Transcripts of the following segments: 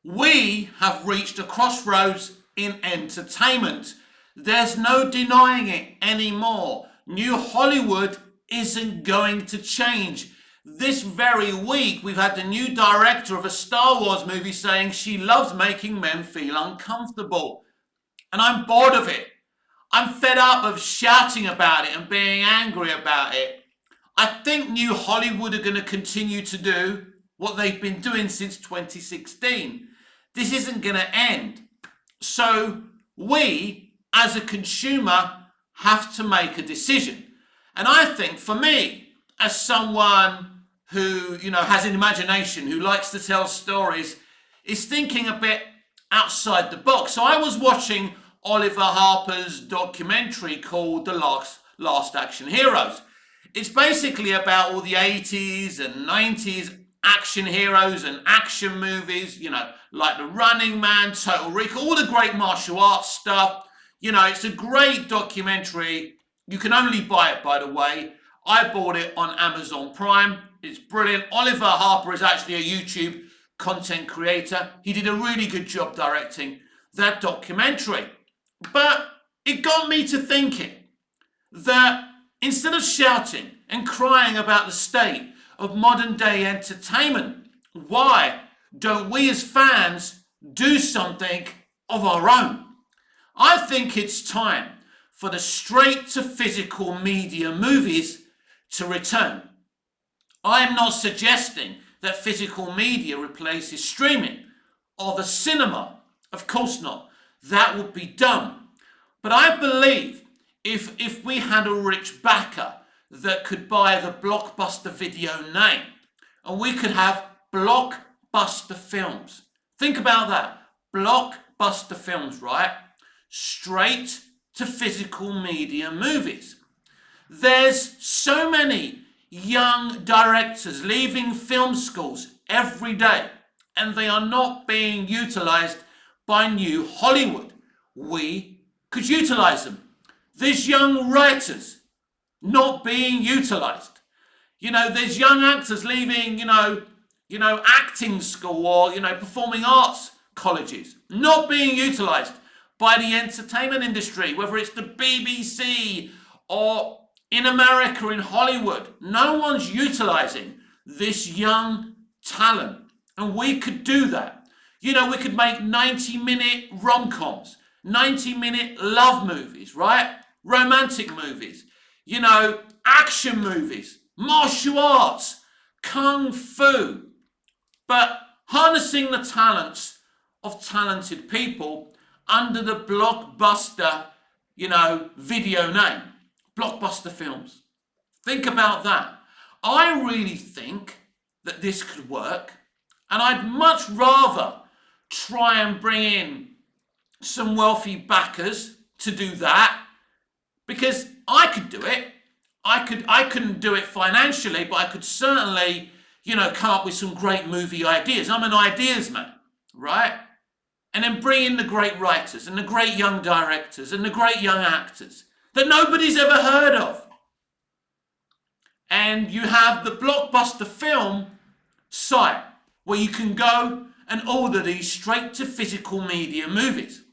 We have reached a crossroads in entertainment. There's no denying it anymore. New Hollywood isn't going to change. This very week, we've had the new director of a Star Wars movie saying she loves making men feel uncomfortable. And I'm bored of it. I'm fed up of shouting about it and being angry about it. I think New Hollywood are going to continue to do what they've been doing since 2016. This isn't going to end. So we, as a consumer, have to make a decision. And I think for me, as someone who, has an imagination, who likes to tell stories, is thinking a bit outside the box. So I was watching Oliver Harper's documentary called The Last Action Heroes. It's basically about all the 80s and 90s action heroes and action movies, like The Running Man, Total Recall, all the great martial arts stuff. It's a great documentary. You can only buy it, by the way. I bought it on Amazon Prime. It's brilliant. Oliver Harper is actually a YouTube content creator. He did a really good job directing that documentary. But it got me to thinking that instead of shouting and crying about the state of modern day entertainment, why don't we as fans do something of our own? I think it's time for the straight to physical media movies to return. I am not suggesting that physical media replaces streaming or the cinema. Of course not. That would be dumb. But I believe if we had a rich backer that could buy the Blockbuster Video name and we could have blockbuster films. Think about that. Blockbuster films, right? Straight to physical media movies. There's so many young directors leaving film schools every day and they are not being utilized by New Hollywood. We could utilize them. There's young writers not being utilized. There's young actors leaving, acting school or, performing arts colleges, not being utilized by the entertainment industry, whether it's the BBC or in America, in Hollywood. No one's utilizing this young talent. And we could do that. We could make 90-minute rom-coms, 90-minute love movies, right? Romantic movies, action movies, martial arts, kung fu. But harnessing the talents of talented people under the Blockbuster, video name. Blockbuster films. Think about that. I really think that this could work, and I'd much rather try and bring in some wealthy backers to do that, because I could do it. I couldn't do it financially, but I could certainly, come up with some great movie ideas. I'm an ideas man, right? And then bring in the great writers and the great young directors and the great young actors that nobody's ever heard of. And you have the Blockbuster Film site where you can go and order these straight to physical media movies.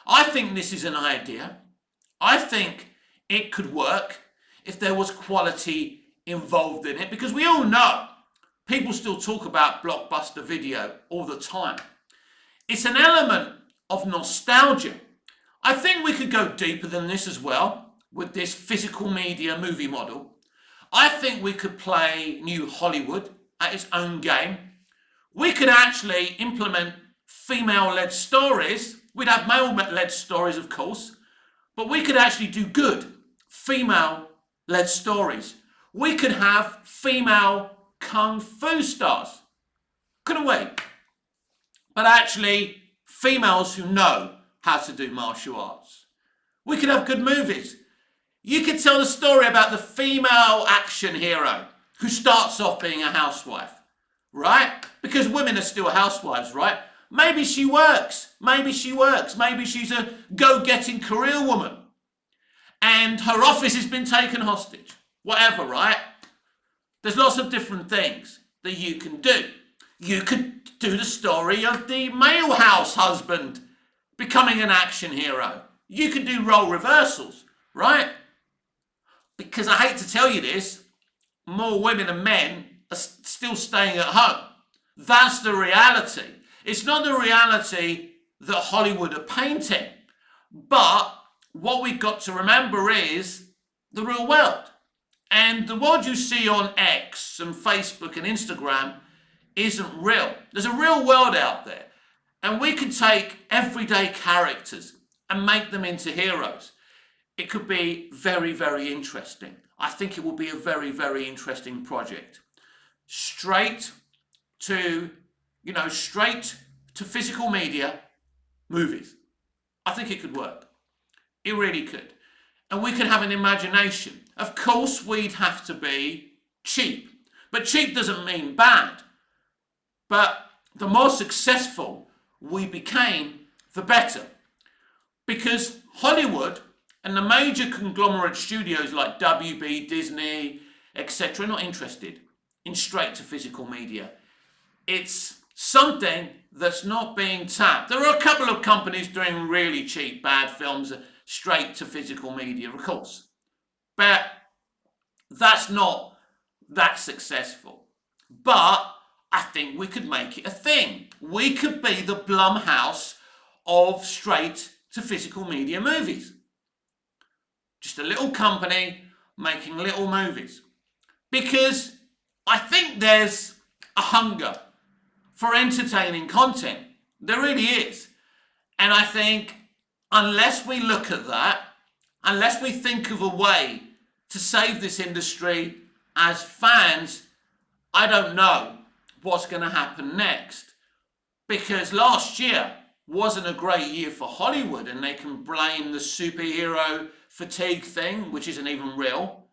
I think this is an idea. I think it could work if there was quality involved in it, because we all know people still talk about Blockbuster Video all the time. It's an element of nostalgia. I think we could go deeper than this as well with this physical media movie model. I think we could play New Hollywood at its own game. We could actually implement female-led stories. We'd have male-led stories, of course, but we could actually do good female-led stories. We could have female kung fu stars, couldn't we? But actually females who know how to do martial arts. We could have good movies. You could tell the story about the female action hero who starts off being a housewife, right? Because women are still housewives, right? Maybe she works. Maybe she's a go-getting career woman. And her office has been taken hostage. Whatever, right? There's lots of different things that you can do. You could do the story of the male house husband becoming an action hero. You could do role reversals, right? Because I hate to tell you this, more women and men are still staying at home. That's the reality. It's not the reality that Hollywood are painting. But what we've got to remember is the real world. And the world you see on X and Facebook and Instagram isn't real. There's a real world out there. And we can take everyday characters and make them into heroes. It could be very, very interesting. I think it will be a very, very interesting project. Straight to physical media movies. I think it could work. It really could. And we could have an imagination. Of course, we'd have to be cheap. But cheap doesn't mean bad. But the more successful we became, the better. Because Hollywood and the major conglomerate studios like WB, Disney, etc. are not interested in straight to physical media. It's something that's not being tapped. There are a couple of companies doing really cheap, bad films straight to physical media, of course. But that's not that successful. But I think we could make it a thing. We could be the Blumhouse of straight to physical media movies. Just a little company making little movies. Because I think there's a hunger for entertaining content. There really is. And I think unless we look at that, unless we think of a way to save this industry as fans, I don't know what's going to happen next. Because last year wasn't a great year for Hollywood, and they can blame the superhero fatigue thing, which isn't even real.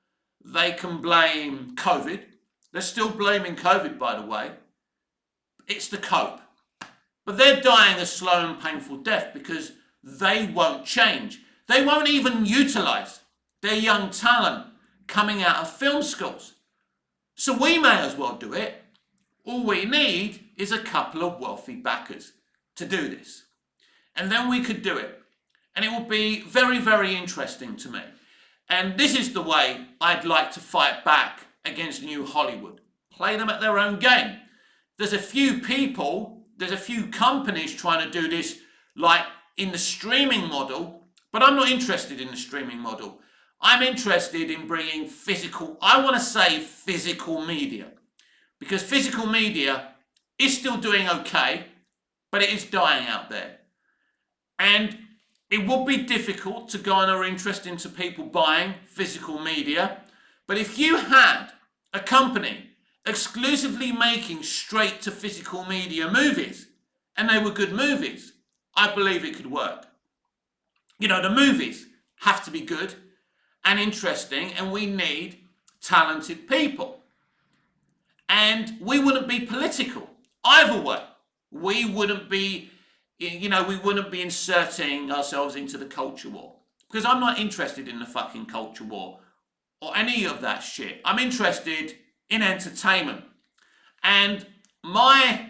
They can blame COVID. They're still blaming COVID, by the way. It's the cope. But they're dying a slow and painful death because they won't change. They won't even utilize their young talent coming out of film schools. So we may as well do it. All we need is a couple of wealthy backers to do this. And then we could do it. And it will be very, very interesting to me. And this is the way I'd like to fight back against New Hollywood. Play them at their own game. There's a few people, there's a few companies trying to do this like in the streaming model, but I'm not interested in the streaming model. I'm interested in bringing physical media, because physical media is still doing okay, but it is dying out there. And it would be difficult to garner interest into people buying physical media. But if you had a company exclusively making straight to physical media movies, and they were good movies, I believe it could work. You know, the movies have to be good and interesting, and we need talented people. And we wouldn't be political either way. We wouldn't be inserting ourselves into the culture war. Because I'm not interested in the fucking culture war or any of that shit. I'm interested in entertainment. And my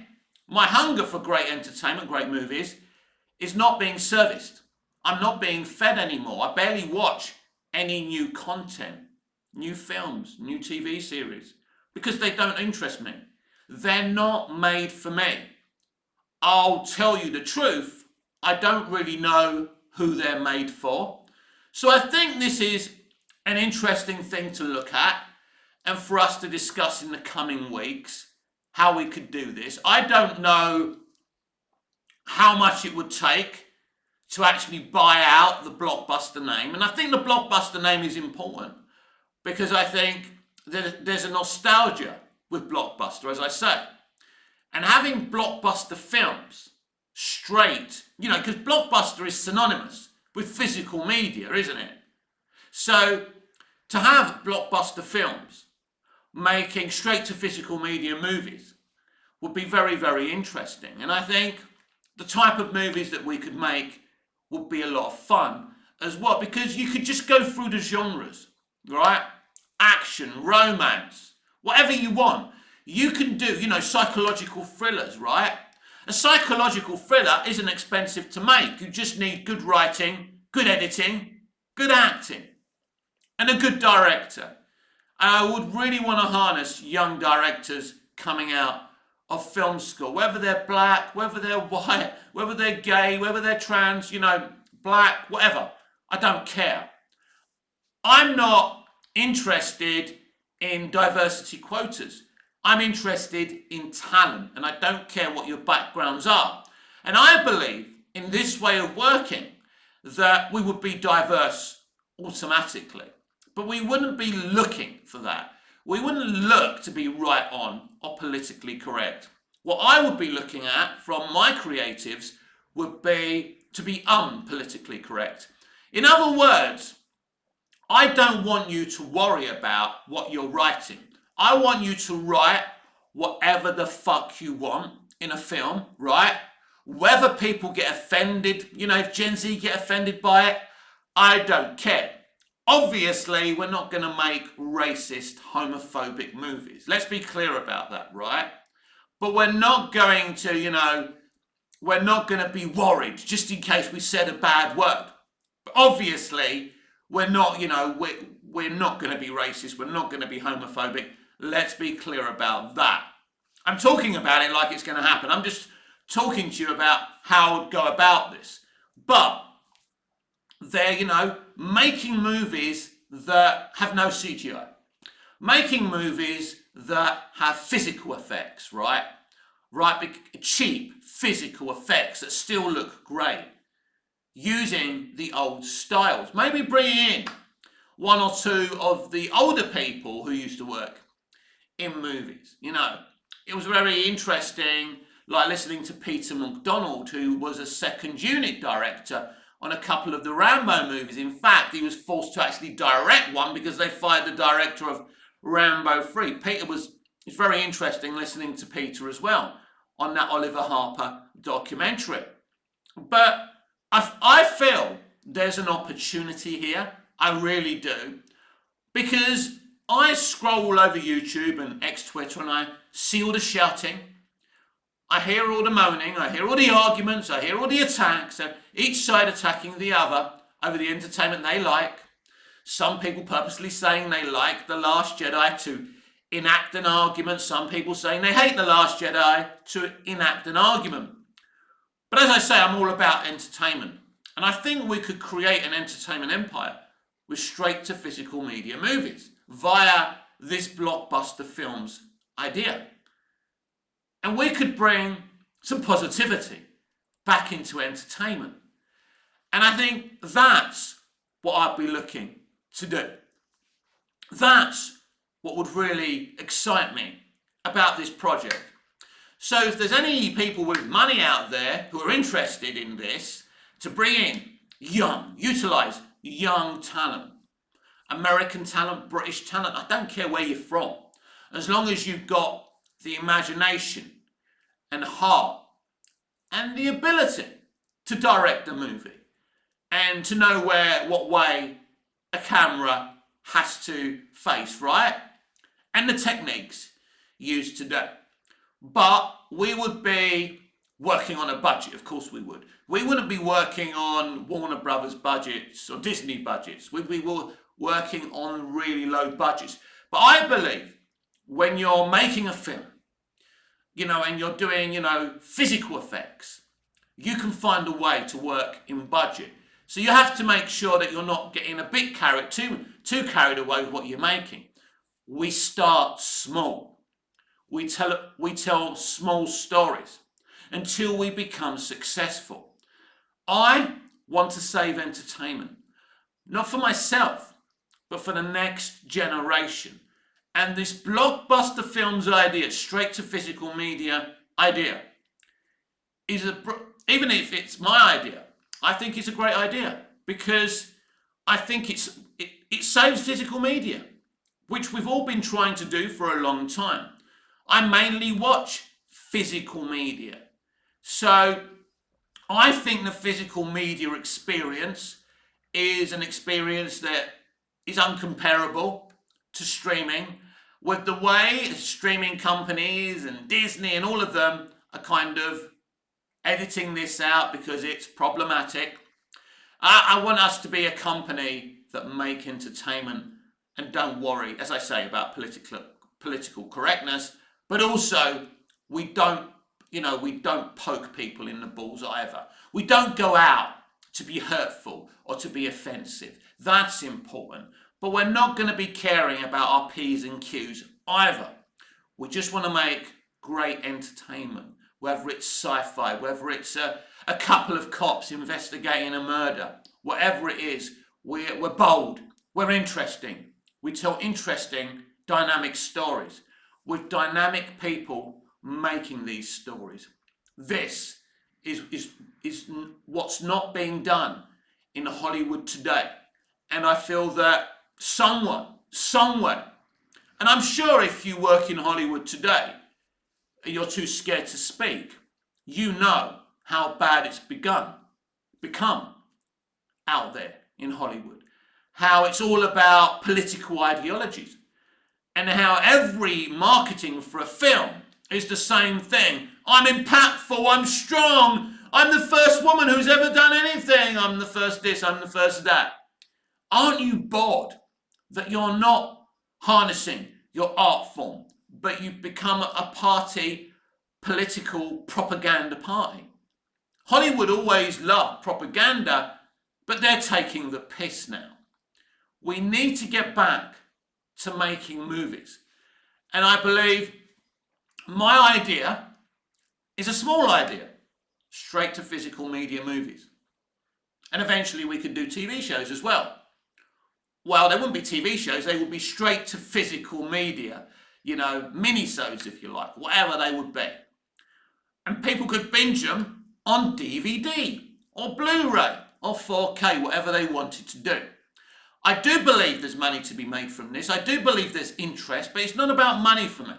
hunger for great entertainment, great movies, is not being serviced. I'm not being fed anymore. I barely watch any new content, new films, new TV series, because they don't interest me. They're not made for me. I'll tell you the truth, I don't really know who they're made for. So I think this is an interesting thing to look at and for us to discuss in the coming weeks how we could do this. I don't know how much it would take to actually buy out the Blockbuster name. And I think the Blockbuster name is important because I think there's a nostalgia with Blockbuster, as I say. And having Blockbuster films straight, because Blockbuster is synonymous with physical media, isn't it? So to have Blockbuster films making straight to physical media movies would be very, very interesting. And I think the type of movies that we could make would be a lot of fun as well, because you could just go through the genres, right? Action, romance, whatever you want. You can do, psychological thrillers, right? A psychological thriller isn't expensive to make. You just need good writing, good editing, good acting, and a good director. I would really want to harness young directors coming out of film school, whether they're black, whether they're white, whether they're gay, whether they're trans, black, whatever. I don't care. I'm not interested in diversity quotas. I'm interested in talent, and I don't care what your backgrounds are. And I believe in this way of working that we would be diverse automatically. But we wouldn't be looking for that. We wouldn't look to be right on or politically correct. What I would be looking at from my creatives would be to be unpolitically correct. In other words, I don't want you to worry about what you're writing. I want you to write whatever the fuck you want in a film, right? Whether people get offended, if Gen Z get offended by it, I don't care. Obviously, we're not going to make racist, homophobic movies. Let's be clear about that, right? But we're not going to, we're not going to be worried just in case we said a bad word. But obviously, we're not, we're not going to be racist. We're not going to be homophobic. Let's be clear about that. I'm talking about it like it's going to happen. I'm just talking to you about how I would go about this. But they're, making movies that have no CGI. Making movies that have physical effects, right? Cheap physical effects that still look great. Using the old styles. Maybe bringing in one or two of the older people who used to work in movies. It was very interesting, like listening to Peter MacDonald, who was a second unit director on a couple of the Rambo movies. In fact, he was forced to actually direct one because they fired the director of Rambo 3. It's very interesting listening to Peter as well on that Oliver Harper documentary. But I feel there's an opportunity here. I really do. Because I scroll all over YouTube and X-Twitter and I see all the shouting. I hear all the moaning. I hear all the arguments. I hear all the attacks. So each side attacking the other over the entertainment they like. Some people purposely saying they like The Last Jedi to enact an argument. Some people saying they hate The Last Jedi to enact an argument. But as I say, I'm all about entertainment. And I think we could create an entertainment empire with straight to physical media movies via this blockbuster films idea. And we could bring some positivity back into entertainment. And I think that's what I'd be looking to do. That's what would really excite me about this project. So if there's any people with money out there who are interested in this, to bring in utilize young talent, American talent, British talent, I don't care where you're from, as long as you've got the imagination and heart and the ability to direct a movie and to know what way a camera has to face, right? And the techniques used today. But we would be working on a budget, of course we would. We wouldn't be working on Warner Brothers budgets or Disney budgets. We'd be working on really low budgets. But I believe when you're making a film, and you're doing, physical effects, you can find a way to work in budget. So you have to make sure that you're not getting a bit too carried away with what you're making. We start small. We tell small stories until we become successful. I want to save entertainment, not for myself, but for the next generation. And this blockbuster films idea, straight to physical media idea, even if it's my idea, I think it's a great idea because I think it saves physical media, which we've all been trying to do for a long time. I mainly watch physical media. So I think the physical media experience is an experience that is uncomparable to streaming. with the way streaming companies and Disney and all of them are kind of editing this out because it's problematic. I want us to be a company that make entertainment and don't worry, as I say, about political correctness, but also we don't, we don't poke people in the balls either. We don't go out to be hurtful or to be offensive. That's important. But we're not going to be caring about our P's and Q's either. We just want to make great entertainment, whether it's sci-fi, whether it's a couple of cops investigating a murder, whatever it is. We're bold, we're interesting. We tell interesting, dynamic stories with dynamic people making these stories. This is what's not being done in Hollywood today. And I feel that someone, somewhere, and I'm sure if you work in Hollywood today, you're too scared to speak, you know how bad it's become out there in Hollywood. How it's all about political ideologies. And how every marketing for a film is the same thing. I'm impactful, I'm strong, I'm the first woman who's ever done anything, I'm the first this, I'm the first that. Aren't you bored that you're not harnessing your art form, but you've become a political propaganda party? Hollywood always loved propaganda, but they're taking the piss now. We need to get back to making movies. And I believe my idea is a small idea, straight to physical media movies. And eventually we could do TV shows as well. Well, they wouldn't be TV shows, they would be straight to physical media, mini-sodes if you like, whatever they would be. And people could binge them on DVD or Blu-ray or 4K, whatever they wanted to do. I do believe there's money to be made from this. I do believe there's interest, but it's not about money for me.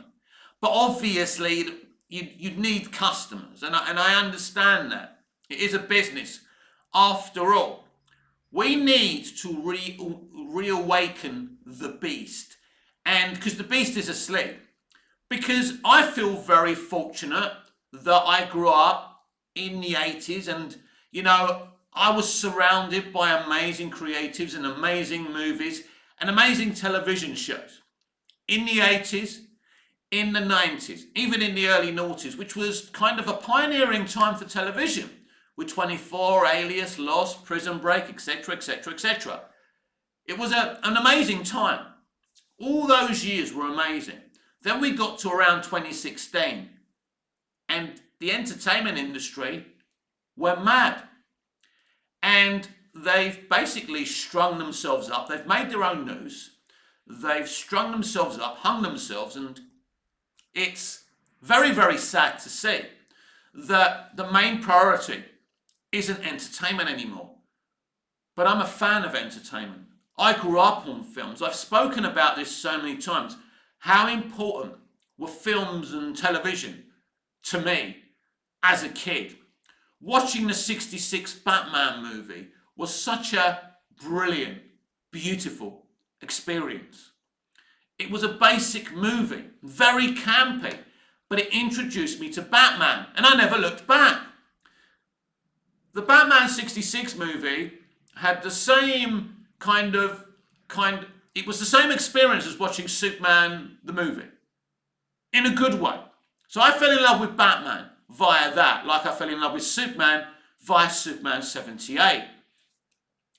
But obviously, you'd need customers, and I understand that. It is a business. After all, we need to reawaken the beast, and because the beast is asleep. Because I feel very fortunate that I grew up in the 80s, and I was surrounded by amazing creatives and amazing movies and amazing television shows. In the 80s, in the 90s, even in the early noughties, which was kind of a pioneering time for television, with 24, Alias, Lost, Prison Break, etc., etc., etc. It was an amazing time. All those years were amazing. Then we got to around 2016, and the entertainment industry went mad. And they've basically strung themselves up. They've made their own news. They've strung themselves up, hung themselves, and it's very, very sad to see that the main priority isn't entertainment anymore. But I'm a fan of entertainment. I grew up on films. I've spoken about this so many times. How important were films and television to me as a kid? Watching the 66 Batman movie was such a brilliant, beautiful experience. It was a basic movie, very campy, but it introduced me to Batman, and I never looked back. The Batman 66 movie had the same it was the same experience as watching Superman the movie, in a good way. So I fell in love with Batman via that, like I fell in love with Superman via Superman 78.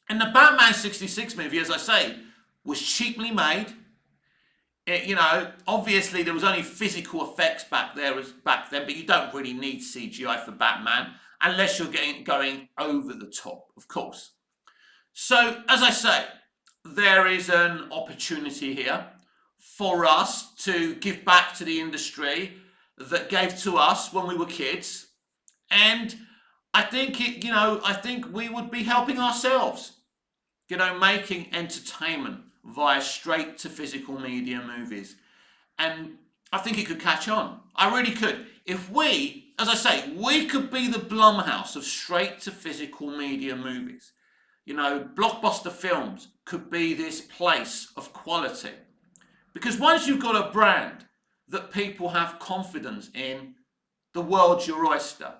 And the Batman 66 movie, as I say, was cheaply made. Obviously there was only physical effects back then, but you don't really need CGI for Batman unless you're going over the top, of course. So, as I say, there is an opportunity here for us to give back to the industry that gave to us when we were kids, and I think we would be helping ourselves, making entertainment via straight to physical media movies, and I think it could catch on. I really could. If we, as I say, we could be the Blumhouse of straight to physical media movies. Blockbuster Films could be this place of quality. Because once you've got a brand that people have confidence in, the world's your oyster.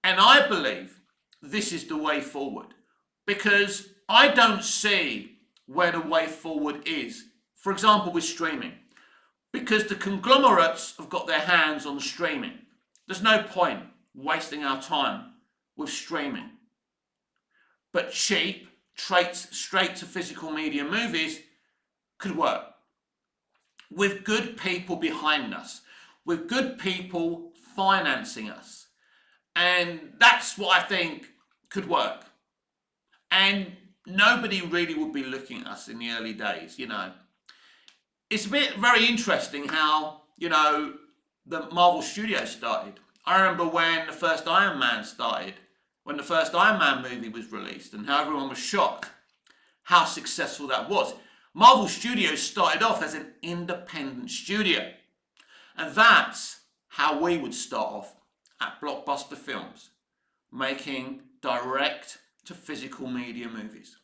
And I believe this is the way forward, because I don't see where the way forward is, for example, with streaming, because the conglomerates have got their hands on streaming. There's no point wasting our time with streaming. But cheap, straight to physical media movies could work. With good people behind us, with good people financing us. And that's what I think could work. And nobody really would be looking at us in the early days, you know. It's very interesting how, you know, the Marvel Studios started. I remember when the first Iron Man started, when the first Iron Man movie was released, and how everyone was shocked how successful that was. Marvel Studios started off as an independent studio. And that's how we would start off at Blockbuster Films, making direct to physical media movies.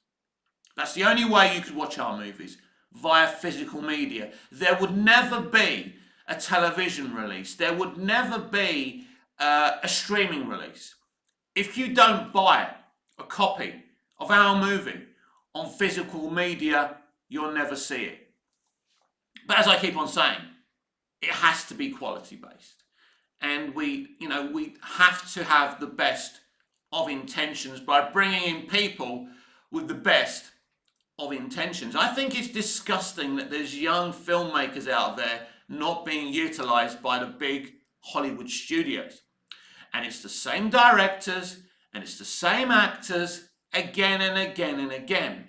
That's the only way you could watch our movies, via physical media. There would never be a television release. There would never be a streaming release. If you don't buy a copy of our movie on physical media, you'll never see it. But as I keep on saying, it has to be quality based. And we have to have the best of intentions by bringing in people with the best of intentions. I think it's disgusting that there's young filmmakers out there not being utilized by the big Hollywood studios. And it's the same directors and it's the same actors again and again and again.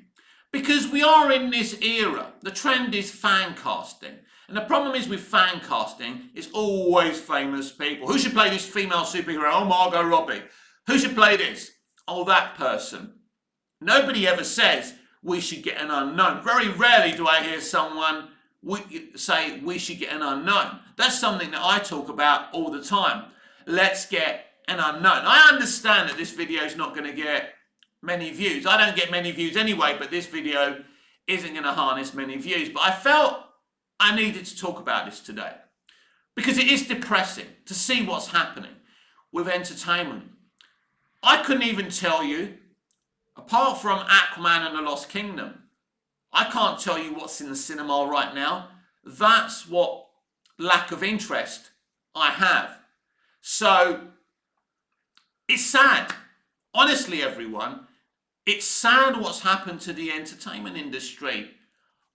Because we are in this era. The trend is fan casting. And the problem is with fan casting, it's always famous people. Who should play this female superhero? Oh, Margot Robbie. Who should play this? Oh, that person. Nobody ever says we should get an unknown. Very rarely do I hear someone say we should get an unknown. That's something that I talk about all the time. Let's get an unknown. I understand that this video is not going to get many views. I don't get many views anyway, but this video isn't going to harness many views. But I felt I needed to talk about this today because it is depressing to see what's happening with entertainment. I couldn't even tell you, apart from Aquaman and the Lost Kingdom, I can't tell you what's in the cinema right now. That's what lack of interest I have. So it's sad. Honestly, everyone, it's sad what's happened to the entertainment industry.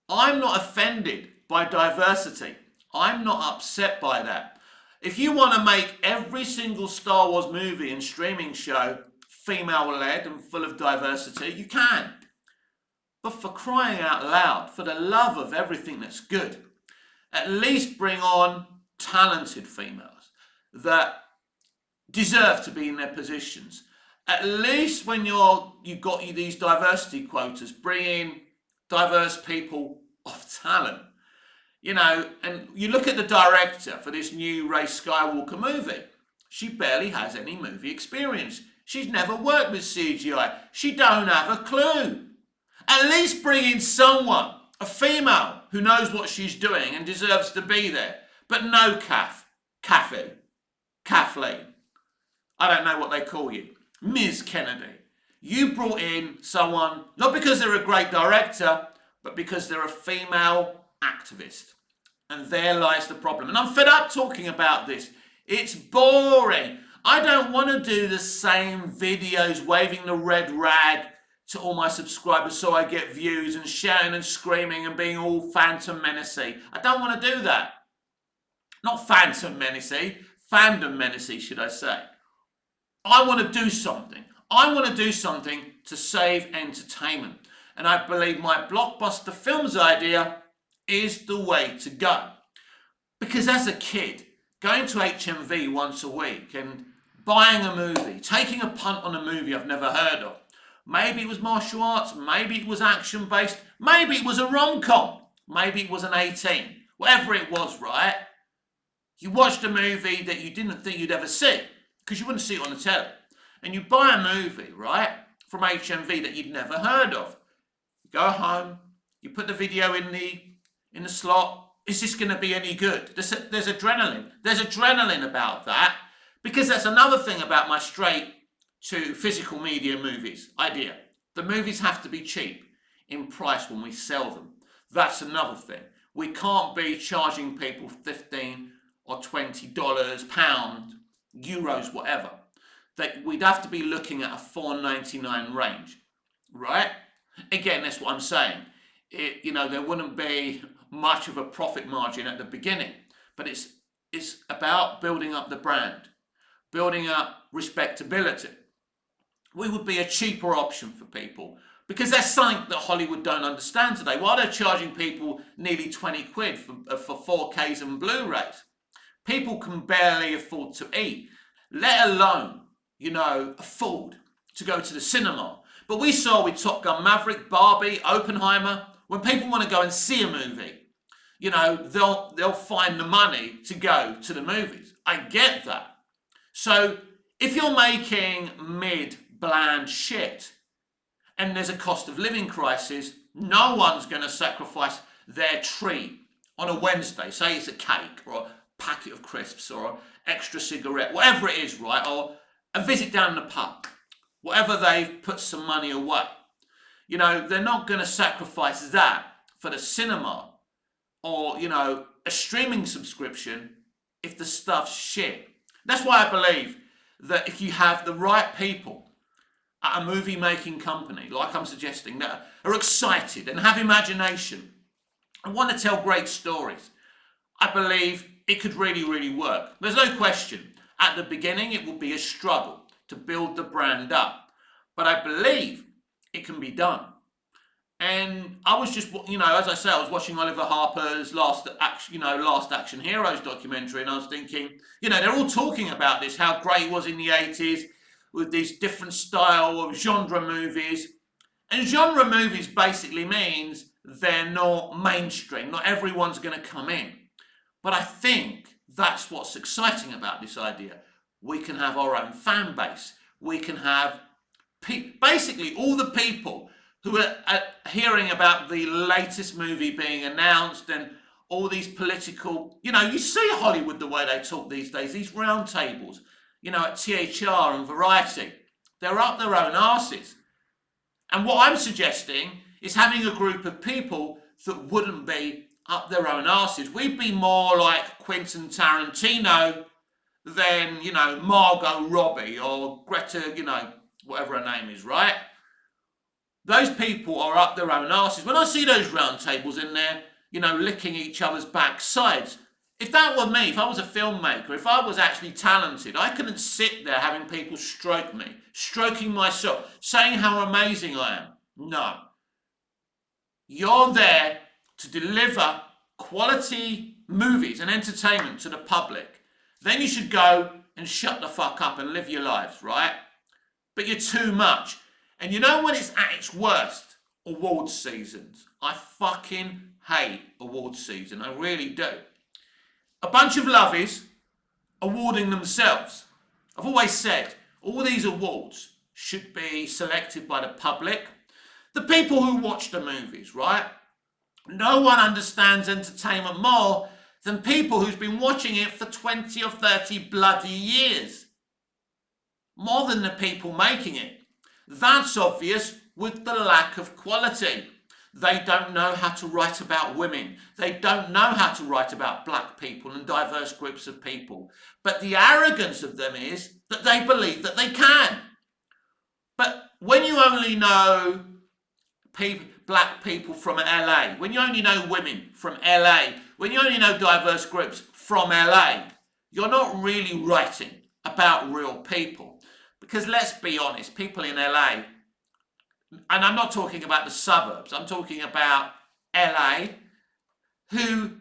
I'm not offended by diversity. I'm not upset by that. If you want to make every single Star Wars movie and streaming show female-led and full of diversity, you can. But for crying out loud, for the love of everything that's good, at least bring on talented females that deserve to be in their positions. At least when you've got these diversity quotas, bring in diverse people of talent. You know, and you look at the director for this new Rey Skywalker movie. She barely has any movie experience. She's never worked with CGI. She don't have a clue. At least bring in someone, a female, who knows what she's doing and deserves to be there. But no Kathleen. I don't know what they call you. Ms. Kennedy. You brought in someone, not because they're a great director, but because they're a female activist. And there lies the problem. And I'm fed up talking about this. It's boring. I don't want to do the same videos waving the red rag to all my subscribers so I get views and shouting and screaming and being all Phantom Menacey. I don't want to do that. Not Phantom Menacey, Fandom Menacey, should I say. I want to do something. I want to do something to save entertainment. And I believe my Blockbuster Films idea is the way to go. Because as a kid, going to HMV once a week and buying a movie, taking a punt on a movie I've never heard of, maybe it was martial arts, maybe it was action based, maybe it was a rom-com, maybe it was an 18, whatever it was, right? You watched a movie that you didn't think you'd ever see because you wouldn't see it on the telly. And you buy a movie, right, from HMV that you'd never heard of. You go home, you put the video in the in the slot. Is this going to be any good? There's adrenaline. There's adrenaline about that, because that's another thing about my straight to physical media movies idea. The movies have to be cheap in price when we sell them. That's another thing. We can't be charging people $15 or $20, pound, euros, whatever. We'd have to be looking at a $4.99 range, right? Again, that's what I'm saying. There wouldn't be much of a profit margin at the beginning, but it's about building up the brand, building up respectability. We would be a cheaper option for people, because that's something that Hollywood don't understand today. Why they're charging people nearly 20 quid for 4Ks and Blu-rays? People can barely afford to eat, let alone, afford to go to the cinema. But we saw with Top Gun Maverick, Barbie, Oppenheimer, when people want to go and see a movie, they'll find the money to go to the movies. I get that. So if you're making bland shit and there's a cost of living crisis, no one's going to sacrifice their treat on a Wednesday. Say it's a cake or a packet of crisps or an extra cigarette, whatever it is, right? Or a visit down the pub, whatever they've put some money away. They're not going to sacrifice that for the cinema or, a streaming subscription if the stuff's shit. That's why I believe that if you have the right people at a movie making company, like I'm suggesting, that are excited and have imagination and want to tell great stories, I believe it could really, really work. There's no question. At the beginning, it will be a struggle to build the brand up, but I believe it can be done. And I was just, as I say, I was watching Oliver Harper's Last Action Heroes documentary, and I was thinking, they're all talking about this, how great it was in the 80s with these different style of genre movies. And genre movies basically means they're not mainstream. Not everyone's going to come in. But I think that's what's exciting about this idea. We can have our own fan base. We can have basically all the people who are hearing about the latest movie being announced and all these political, you see Hollywood the way they talk these days, these round tables, at THR and Variety. They're up their own arses. And what I'm suggesting is having a group of people that wouldn't be up their own arses. We'd be more like Quentin Tarantino than, Margot Robbie or Greta, whatever her name is, right? Those people are up their own arses. When I see those round tables in there, licking each other's backsides, if that were me, if I was a filmmaker, if I was actually talented, I couldn't sit there having people stroke me, stroking myself, saying how amazing I am. No. You're there to deliver quality movies and entertainment to the public. Then you should go and shut the fuck up and live your lives, right? But you're too much. And when it's at its worst? Awards seasons. I fucking hate awards season. I really do. A bunch of lovies awarding themselves. I've always said all these awards should be selected by the public. The people who watch the movies, right? No one understands entertainment more than people who's been watching it for 20 or 30 bloody years. More than the people making it. That's obvious with the lack of quality. They don't know how to write about women. They don't know how to write about black people and diverse groups of people. But the arrogance of them is that they believe that they can. But when you only know black people from LA, when you only know women from LA, when you only know diverse groups from LA, you're not really writing about real people. Because let's be honest, people in LA, and I'm not talking about the suburbs, I'm talking about LA, who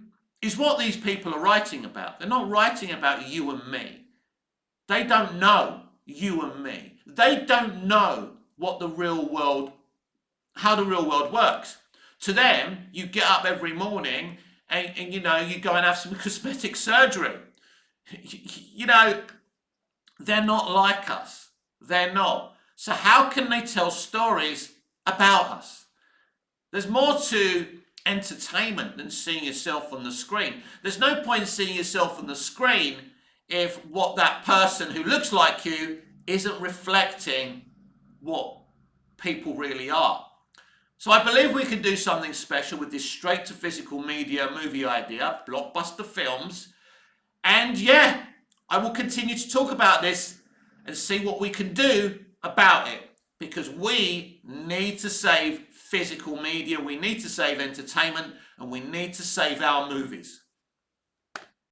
is what these people are writing about. They're not writing about you and me. They don't know you and me. They don't know what the real world, how the real world works. To them, you get up every morning and you go and have some cosmetic surgery. They're not like us. They're not. So how can they tell stories about us? There's more to entertainment than seeing yourself on the screen. There's no point in seeing yourself on the screen if what that person who looks like you isn't reflecting what people really are. So I believe we can do something special with this straight to physical media movie idea, Blockbuster Films. And yeah, I will continue to talk about this and see what we can do about it, because we need to save physical media, we need to save entertainment, and we need to save our movies.